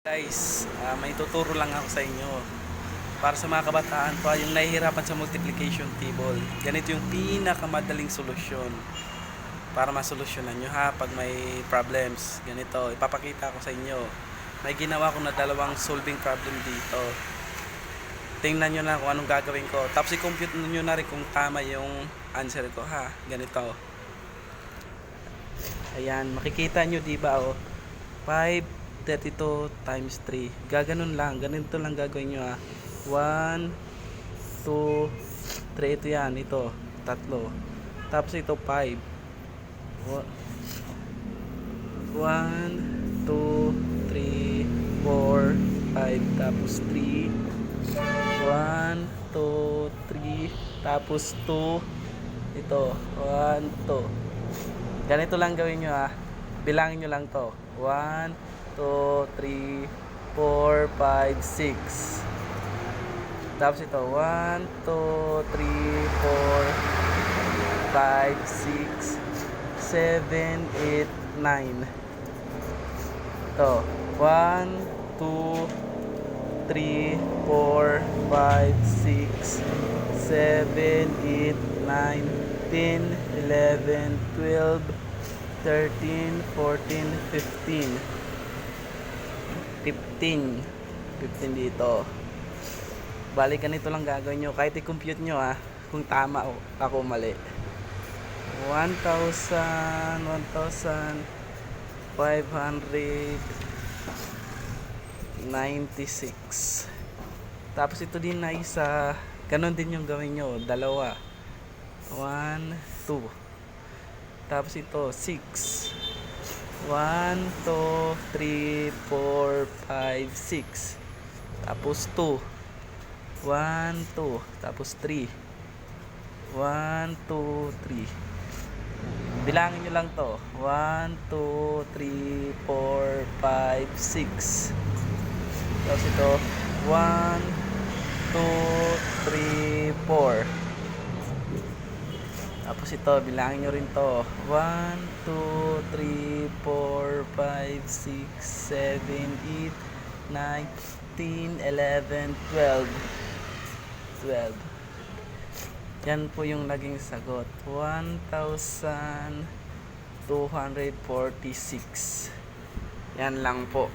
Guys, may tuturo lang ako sa inyo para sa mga kabataan pa yung nahihirapan sa multiplication table. Ganito yung pinakamadaling solusyon para masolusyonan nyo ha pag may problems. Ganito, ipapakita ko sa inyo. May ginawa ko na dalawang solving problem dito. Tingnan nyo na kung anong gagawin ko. Tapos i-compute nyo na rin kung tama yung answer ko ha. Ganito. Ayan, makikita nyo diba oh. 532 times 3. Gaganon lang. Ganito lang gagawin nyo 1, 2, 3. Ito yan. Ito. Tatlo. Tapos ito 5. 1, 2, 3, 4, 5. Tapos 3. 1, 2, 3. Tapos 2. Ito. 1, 2. Ganito lang gawin nyo bilangin nyo lang to. 1, 2, 3, 4, 5, 6. Tapos ito 1, 2, 3, 4, 5, 6, 7, 8, 9. Ito 1, 2, 3, 4, 5, 6, 7, 8, 9, 10, 11, 12, 13, 14, 15. 15 dito. Balik ganito lang gagawin nyo. Kahit i-compute nyo kung tama o ako mali. 1,596. Tapos ito din na isa. Ganon din yung gawin nyo. Dalawa. 1, 2. Tapos ito 6. 1, 2, 3, 4, 5, 6. Tapos 2. 1, 2. Tapos 3. 1, 2, 3. Bilangin nyo lang to. 1, 2, 3, 4, 5, 6. Tapos ito 1, 2, 3, 4. Tapos ito, bilangin nyo rin to. 1, 2, 3, 4, 5, 6, 7, 8, 9, 10, 11, 12. 12. Yan po yung naging sagot. 1,246. Yan lang po.